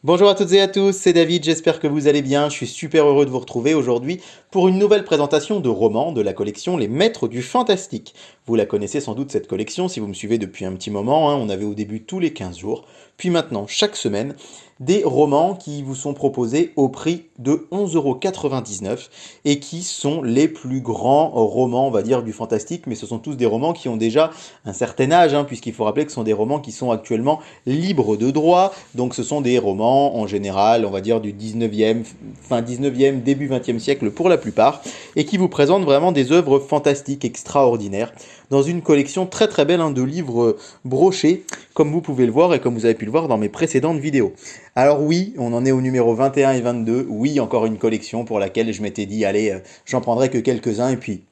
Bonjour à toutes et à tous, c'est David, j'espère que vous allez bien, je suis super heureux de vous retrouver aujourd'hui pour une nouvelle présentation de romans de la collection Les Maîtres du Fantastique. Vous la connaissez sans doute cette collection si vous me suivez depuis un petit moment, on avait au début tous les 15 jours, puis maintenant chaque semaine, des romans qui vous sont proposés au prix de 11,99 € et qui sont les plus grands romans, on va dire, du fantastique, mais ce sont tous des romans qui ont déjà un certain âge, puisqu'il faut rappeler que ce sont des romans qui sont actuellement libres de droit, donc ce sont des romans en général, on va dire du 19e, fin 19e, début 20e siècle pour la plupart, et qui vous présentent vraiment des œuvres fantastiques, extraordinaires, dans une collection très très belle de livres brochés, comme vous pouvez le voir et comme vous avez pu le voir dans mes précédentes vidéos. Alors oui, on en est au numéro 21 et 22, oui, encore une collection pour laquelle je m'étais dit, allez, j'en prendrai que quelques-uns, et puis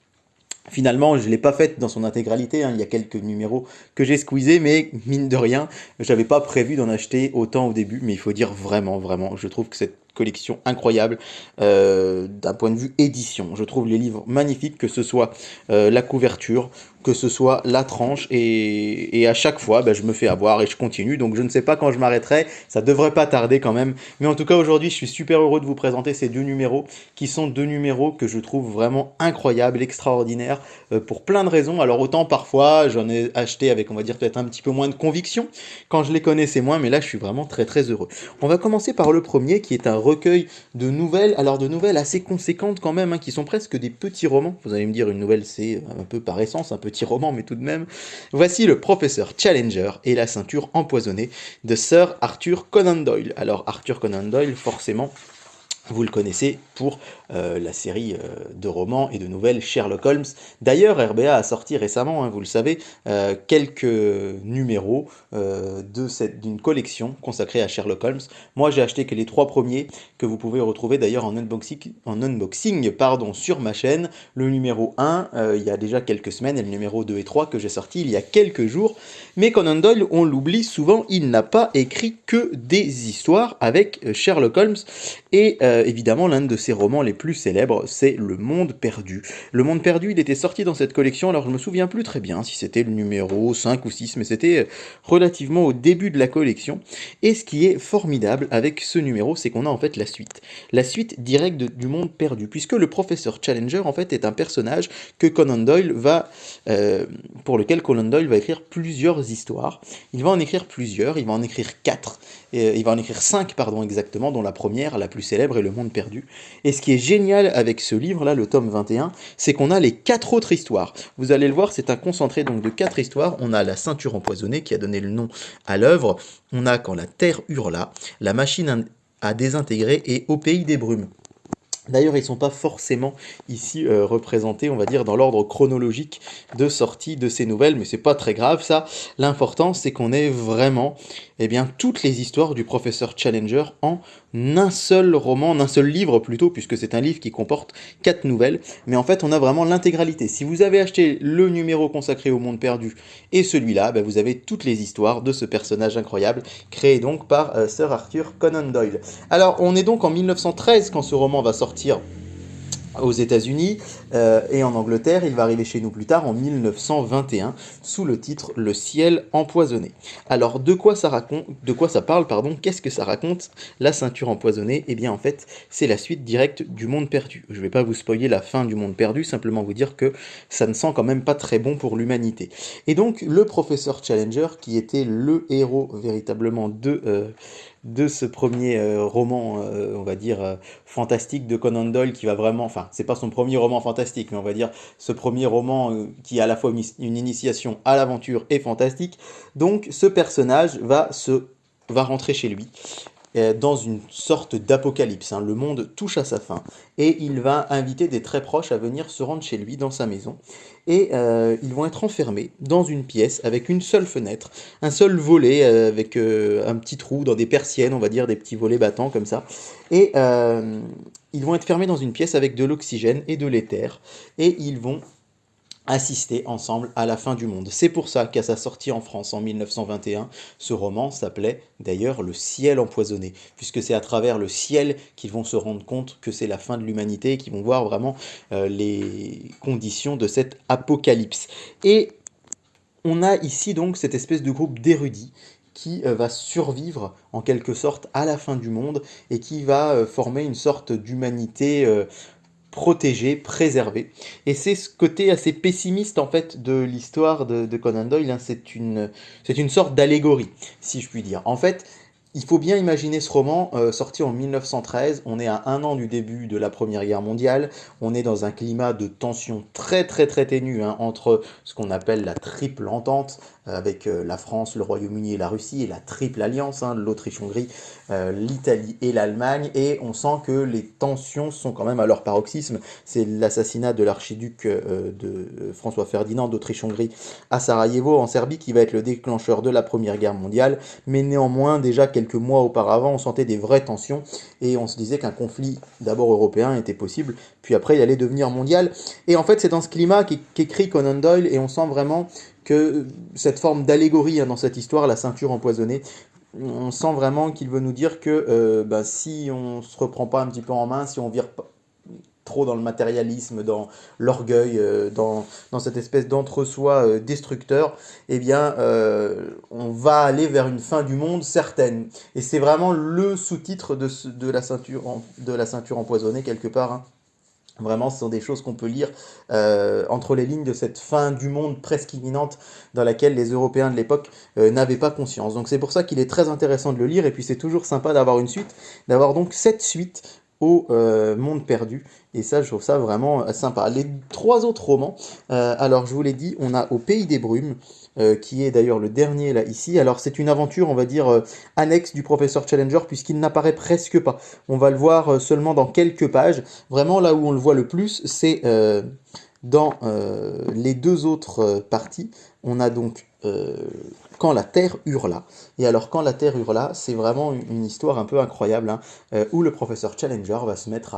finalement, je ne l'ai pas faite dans son intégralité, il y a quelques numéros que j'ai squeezés, mais mine de rien, j'avais pas prévu d'en acheter autant au début, mais il faut dire vraiment, vraiment, je trouve que cette collection incroyable d'un point de vue édition. Je trouve les livres magnifiques, que ce soit la couverture, que ce soit la tranche, et à chaque fois, je me fais avoir et je continue, donc je ne sais pas quand je m'arrêterai, ça devrait pas tarder quand même, mais en tout cas aujourd'hui, je suis super heureux de vous présenter ces deux numéros, qui sont deux numéros que je trouve vraiment incroyables, extraordinaires, pour plein de raisons. Alors autant parfois j'en ai acheté avec, on va dire, peut-être un petit peu moins de conviction, quand je les connaissais moins, mais là je suis vraiment très très heureux. On va commencer par le premier qui est un recueil de nouvelles, alors de nouvelles assez conséquentes quand même, qui sont presque des petits romans. Vous allez me dire, une nouvelle c'est un peu par essence un petit roman, mais tout de même. Voici le professeur Challenger et la ceinture empoisonnée de Sir Arthur Conan Doyle. Alors Arthur Conan Doyle, forcément, vous le connaissez pour la série de romans et de nouvelles Sherlock Holmes. D'ailleurs, RBA a sorti récemment, vous le savez, quelques numéros d'une collection consacrée à Sherlock Holmes. Moi, j'ai acheté que les 3 premiers, que vous pouvez retrouver d'ailleurs en unboxing sur ma chaîne. Le numéro 1, il y a déjà quelques semaines, et le numéro 2 et 3 que j'ai sorti il y a quelques jours. Mais Conan Doyle, on l'oublie souvent, il n'a pas écrit que des histoires avec Sherlock Holmes. Et évidemment, l'un de ses romans les plus célèbres, c'est Le Monde Perdu. Le Monde Perdu, il était sorti dans cette collection, alors je me souviens plus très bien si c'était le numéro 5 ou 6, mais c'était relativement au début de la collection. Et ce qui est formidable avec ce numéro, c'est qu'on a en fait la suite. La suite directe du Monde Perdu, puisque le professeur Challenger, en fait, est un personnage que Conan Doyle pour lequel Conan Doyle va écrire plusieurs histoires. Il va en écrire plusieurs, il va en écrire 4, il va en écrire 5, pardon, exactement, dont la première, la plus célèbre, est Le Monde Perdu. Et ce qui est génial avec ce livre-là, le tome 21, c'est qu'on a les 4 autres histoires. Vous allez le voir, c'est un concentré donc de 4 histoires. On a La ceinture empoisonnée, qui a donné le nom à l'œuvre. On a Quand la terre hurla, La machine à désintégrer et Au pays des brumes. D'ailleurs, ils ne sont pas forcément ici représentés, on va dire, dans l'ordre chronologique de sortie de ces nouvelles, mais c'est pas très grave ça. L'important, c'est qu'on ait vraiment, toutes les histoires du professeur Challenger en un seul roman, en un seul livre plutôt, puisque c'est un livre qui comporte 4 nouvelles. Mais en fait, on a vraiment l'intégralité. Si vous avez acheté le numéro consacré au monde perdu et celui-là, vous avez toutes les histoires de ce personnage incroyable, créé donc par Sir Arthur Conan Doyle. Alors, on est donc en 1913 quand ce roman va sortir aux États-Unis et en Angleterre. Il va arriver chez nous plus tard en 1921 sous le titre Le ciel empoisonné. Alors de quoi ça parle, pardon, qu'est-ce que ça raconte, La ceinture empoisonnée? Eh bien en fait, c'est la suite directe du Monde perdu. Je ne vais pas vous spoiler la fin du Monde perdu, simplement vous dire que ça ne sent quand même pas très bon pour l'humanité. Et donc le professeur Challenger, qui était le héros véritablement de ce premier roman, on va dire, fantastique de Conan Doyle, qui va vraiment, enfin, c'est pas son premier roman fantastique, mais on va dire ce premier roman qui est à la fois une initiation à l'aventure et fantastique. Donc, ce personnage va rentrer chez lui dans une sorte d'apocalypse. Le monde touche à sa fin et il va inviter des très proches à venir se rendre chez lui dans sa maison. Et ils vont être enfermés dans une pièce avec une seule fenêtre, un seul volet avec un petit trou dans des persiennes, on va dire des petits volets battants comme ça. Et ils vont être fermés dans une pièce avec de l'oxygène et de l'éther. Et ils vont assister ensemble à la fin du monde. C'est pour ça qu'à sa sortie en France en 1921, ce roman s'appelait d'ailleurs Le ciel empoisonné, puisque c'est à travers le ciel qu'ils vont se rendre compte que c'est la fin de l'humanité et qu'ils vont voir vraiment les conditions de cette apocalypse. Et on a ici donc cette espèce de groupe d'érudits qui va survivre en quelque sorte à la fin du monde et qui va former une sorte d'humanité protégée, préservée. Et c'est ce côté assez pessimiste en fait de l'histoire de Conan Doyle, hein. C'est une sorte d'allégorie, si je puis dire. En fait, il faut bien imaginer ce roman sorti en 1913, on est à un an du début de la Première Guerre mondiale, on est dans un climat de tension très très très ténue, hein, entre ce qu'on appelle la triple entente, avec la France, le Royaume-Uni et la Russie, et la triple alliance, hein, l'Autriche-Hongrie, l'Italie et l'Allemagne, et on sent que les tensions sont quand même à leur paroxysme. C'est l'assassinat de l'archiduc de François Ferdinand d'Autriche-Hongrie à Sarajevo, en Serbie, qui va être le déclencheur de la Première Guerre mondiale, mais néanmoins, déjà quelques mois auparavant, on sentait des vraies tensions, et on se disait qu'un conflit d'abord européen était possible, puis après il allait devenir mondial, et en fait c'est dans ce climat qu'écrit Conan Doyle, et on sent vraiment que cette forme d'allégorie, hein, dans cette histoire, la ceinture empoisonnée, on sent vraiment qu'il veut nous dire que si on se reprend pas un petit peu en main, si on vire trop dans le matérialisme, dans l'orgueil, dans cette espèce d'entre-soi destructeur, eh bien, on va aller vers une fin du monde certaine. Et c'est vraiment le sous-titre de la ceinture empoisonnée, quelque part, hein. Vraiment, ce sont des choses qu'on peut lire entre les lignes de cette fin du monde presque imminente dans laquelle les Européens de l'époque n'avaient pas conscience. Donc c'est pour ça qu'il est très intéressant de le lire, et puis c'est toujours sympa d'avoir une suite, d'avoir donc cette suite au Monde Perdu, et ça je trouve ça vraiment sympa. Les trois autres romans, alors je vous l'ai dit, on a Au Pays des Brumes, qui est d'ailleurs le dernier là ici. Alors c'est une aventure, on va dire, annexe du professeur Challenger, puisqu'il n'apparaît presque pas. On va le voir seulement dans quelques pages. Vraiment là où on le voit le plus, c'est dans les deux autres parties. On a donc Quand la Terre hurla. Et alors Quand la Terre hurla, c'est vraiment une histoire un peu incroyable, hein, où le professeur Challenger va se mettre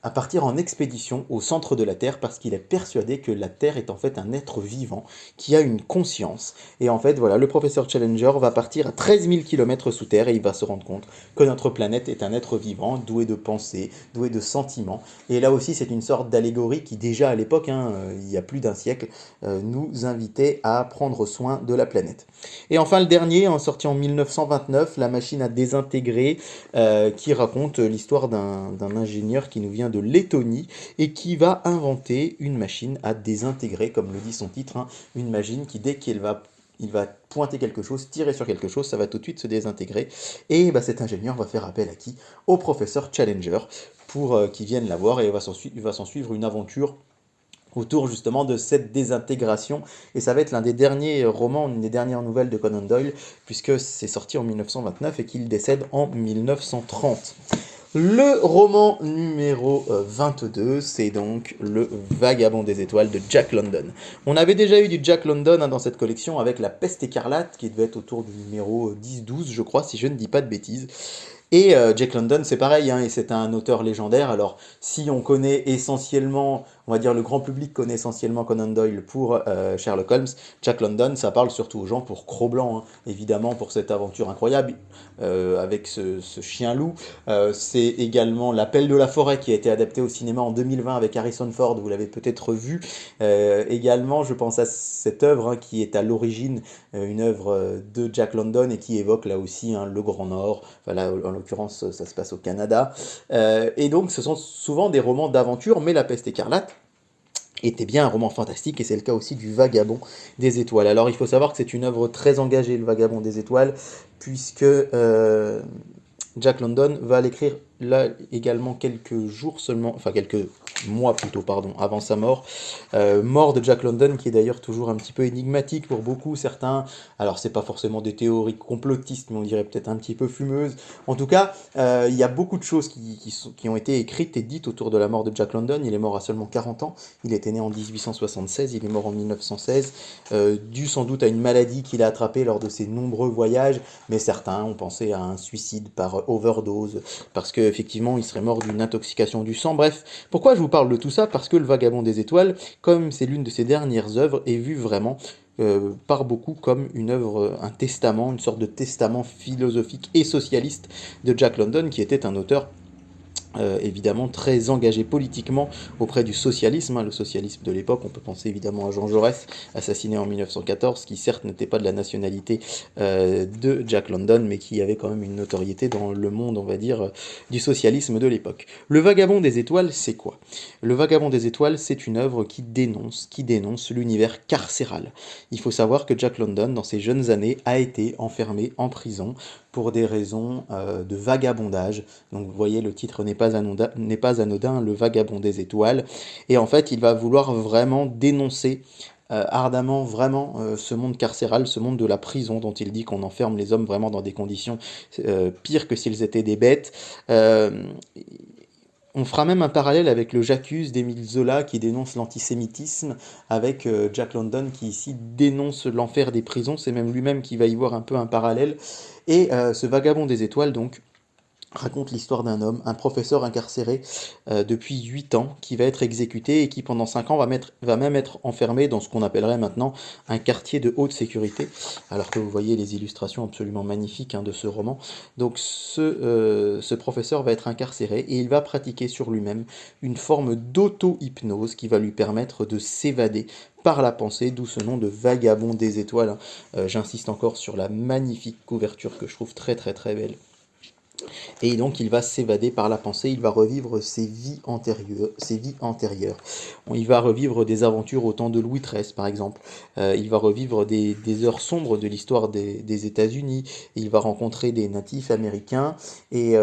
à partir en expédition au centre de la Terre, parce qu'il est persuadé que la Terre est en fait un être vivant qui a une conscience. Et en fait, voilà, le professeur Challenger va partir à 13 000 km sous Terre, et il va se rendre compte que notre planète est un être vivant, doué de pensées, doué de sentiments. Et là aussi, c'est une sorte d'allégorie qui déjà à l'époque, hein, il y a plus d'un siècle, nous invitait à prendre soin de la planète. Et enfin le dernier, sorti en 1929, La machine à désintégrer, qui raconte l'histoire d'un ingénieur qui nous vient de Lettonie et qui va inventer une machine à désintégrer, comme le dit son titre, hein, une machine qui, dès il va pointer quelque chose, tirer sur quelque chose, ça va tout de suite se désintégrer. Et cet ingénieur va faire appel à qui? Au professeur Challenger, pour qu'il vienne la voir, et il va s'en suivre une aventure autour justement de cette désintégration. Et ça va être l'un des derniers romans, une des dernières nouvelles de Conan Doyle, puisque c'est sorti en 1929 et qu'il décède en 1930. Le roman numéro 22, c'est donc Le Vagabond des Étoiles de Jack London. On avait déjà eu du Jack London, hein, dans cette collection, avec La Peste écarlate, qui devait être autour du numéro 10-12, je crois, si je ne dis pas de bêtises. Et Jack London, c'est pareil, hein, et c'est un auteur légendaire. Alors, si on connaît essentiellement, on va dire le grand public connaît essentiellement Conan Doyle pour Sherlock Holmes, Jack London, ça parle surtout aux gens pour Cro-Blanc, hein, évidemment, pour cette aventure incroyable avec ce chien-loup. C'est également L'Appel de la forêt, qui a été adapté au cinéma en 2020 avec Harrison Ford, vous l'avez peut-être vu. Également, je pense à cette œuvre, hein, qui est à l'origine une œuvre de Jack London, et qui évoque là aussi, hein, le Grand Nord. Enfin, là, en l'occurrence, ça se passe au Canada. Et donc, ce sont souvent des romans d'aventure, mais La Peste écarlate était bien un roman fantastique, et c'est le cas aussi du Vagabond des Étoiles. Alors, il faut savoir que c'est une œuvre très engagée, le Vagabond des Étoiles, puisque Jack London va l'écrire là également quelques jours seulement, enfin quelques mois plutôt, pardon, avant sa mort. Mort de Jack London, qui est d'ailleurs toujours un petit peu énigmatique pour beaucoup, certains. Alors c'est pas forcément des théories complotistes, mais on dirait peut-être un petit peu fumeuses. En tout cas, il y a beaucoup de choses qui ont été écrites et dites autour de la mort de Jack London. Il est mort à seulement 40 ans, il était né en 1876, il est mort en 1916, dû sans doute à une maladie qu'il a attrapée lors de ses nombreux voyages, mais certains ont pensé à un suicide par overdose, parce qu'effectivement il serait mort d'une intoxication du sang. Bref, pourquoi je vous parle de tout ça? Parce que Le Vagabond des Étoiles, comme c'est l'une de ses dernières œuvres, est vu vraiment par beaucoup comme une œuvre, un testament, une sorte de testament philosophique et socialiste de Jack London, qui était un auteur évidemment très engagé politiquement auprès du socialisme, hein, le socialisme de l'époque. On peut penser évidemment à Jean Jaurès, assassiné en 1914, qui certes n'était pas de la nationalité de Jack London, mais qui avait quand même une notoriété dans le monde, on va dire, du socialisme de l'époque. Le Vagabond des étoiles, c'est quoi? Le Vagabond des étoiles, c'est une œuvre qui dénonce l'univers carcéral. Il faut savoir que Jack London, dans ses jeunes années, a été enfermé en prison pour des raisons de vagabondage. Donc vous voyez, le titre n'est pas anodin, Le Vagabond des étoiles. Et en fait, il va vouloir vraiment dénoncer ardemment vraiment ce monde carcéral, ce monde de la prison dont il dit qu'on enferme les hommes vraiment dans des conditions pires que s'ils étaient des bêtes. Euh, on fera même un parallèle avec le J'accuse d'Émile Zola qui dénonce l'antisémitisme, avec Jack London qui ici dénonce l'enfer des prisons, c'est même lui-même qui va y voir un peu un parallèle. Et ce Vagabond des étoiles, donc, raconte l'histoire d'un homme, un professeur incarcéré depuis 8 ans, qui va être exécuté et qui pendant 5 ans va même être enfermé dans ce qu'on appellerait maintenant un quartier de haute sécurité, alors que vous voyez les illustrations absolument magnifiques de ce roman. Donc ce professeur va être incarcéré et il va pratiquer sur lui-même une forme d'auto-hypnose qui va lui permettre de s'évader par la pensée, d'où ce nom de Vagabond des étoiles. J'insiste encore sur la magnifique couverture que je trouve très très très belle. Et donc il va s'évader par la pensée, il va revivre ses vies antérieures, Il va revivre des aventures au temps de Louis XIII par exemple. Il va revivre des heures sombres de l'histoire des États-Unis. Il va rencontrer des natifs américains et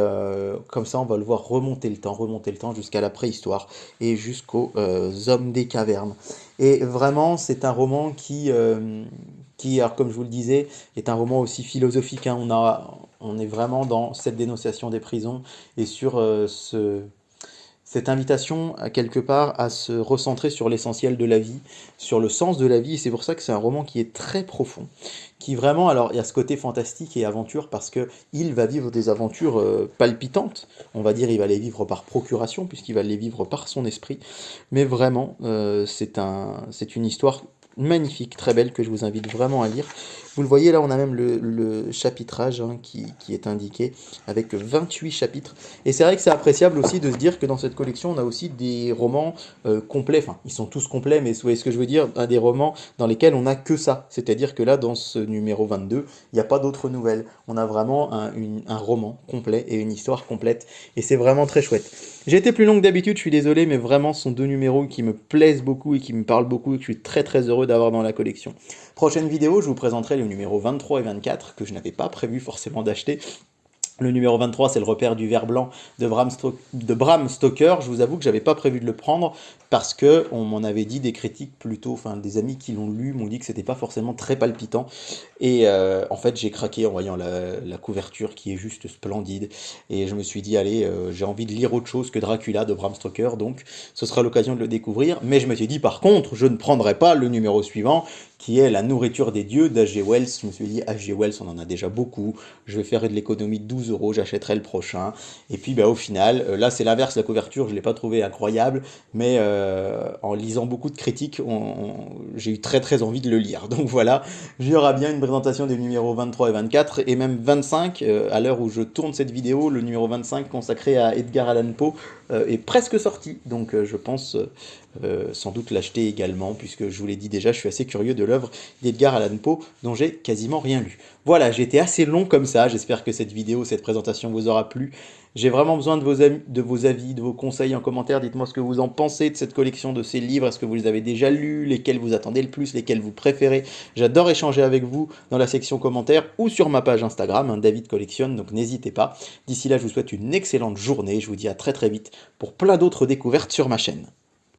comme ça on va le voir remonter le temps jusqu'à la préhistoire et jusqu'aux hommes des cavernes. Et vraiment c'est un roman qui, alors comme je vous le disais, est un roman aussi philosophique. On est vraiment dans cette dénonciation des prisons et sur cette invitation à quelque part à se recentrer sur l'essentiel de la vie, sur le sens de la vie. Et c'est pour ça que c'est un roman qui est très profond, qui vraiment, alors il y a ce côté fantastique et aventure parce que il va vivre des aventures palpitantes. On va dire il va les vivre par procuration puisqu'il va les vivre par son esprit. Mais vraiment, c'est une histoire magnifique, très belle, que je vous invite vraiment à lire. Vous le voyez là, on a même le chapitrage qui est indiqué avec 28 chapitres. Et c'est vrai que c'est appréciable aussi de se dire que dans cette collection, on a aussi des romans complets. Enfin, ils sont tous complets, mais vous voyez ce que je veux dire, des romans dans lesquels on n'a que ça. C'est-à-dire que là, dans ce numéro 22, il n'y a pas d'autres nouvelles. On a vraiment un roman complet et une histoire complète. Et c'est vraiment très chouette. J'ai été plus long que d'habitude, je suis désolé, mais vraiment, ce sont deux numéros qui me plaisent beaucoup et qui me parlent beaucoup et que je suis très très heureux d'avoir dans la collection. Prochaine vidéo, je vous présenterai les numéros 23 et 24 que je n'avais pas prévu forcément d'acheter. Le numéro 23, c'est le repère du ver blanc de Bram Stoker. Je vous avoue que j'avais pas prévu de le prendre parce que on m'en avait dit des critiques plutôt, enfin des amis qui l'ont lu m'ont dit que c'était pas forcément très palpitant. Et en fait, j'ai craqué en voyant la couverture qui est juste splendide. Et je me suis dit, allez, j'ai envie de lire autre chose que Dracula de Bram Stoker, donc ce sera l'occasion de le découvrir. Mais je me suis dit, par contre, je ne prendrai pas le numéro suivant qui est La nourriture des dieux d'H.G. Wells. Je me suis dit, H.G. Wells, on en a déjà beaucoup, je vais faire de l'économie de 12 €, j'achèterai le prochain. Et puis au final, là c'est l'inverse, la couverture, je ne l'ai pas trouvé incroyable, mais en lisant beaucoup de critiques, j'ai eu très très envie de le lire. Donc voilà, il y aura bien une présentation des numéros 23 et 24, et même 25, à l'heure où je tourne cette vidéo, le numéro 25 consacré à Edgar Allan Poe est presque sorti, donc je pense sans doute l'acheter également, puisque je vous l'ai dit déjà, je suis assez curieux de l'œuvre d'Edgar Allan Poe, dont j'ai quasiment rien lu. Voilà, j'ai été assez long comme ça, j'espère que cette vidéo, cette présentation vous aura plu. J'ai vraiment besoin de vos avis, de vos conseils en commentaire, dites-moi ce que vous en pensez de cette collection, de ces livres, est-ce que vous les avez déjà lus, lesquels vous attendez le plus, lesquels vous préférez. J'adore échanger avec vous dans la section commentaires ou sur ma page Instagram, David Collectionne, donc n'hésitez pas. D'ici là, je vous souhaite une excellente journée, je vous dis à très très vite pour plein d'autres découvertes sur ma chaîne.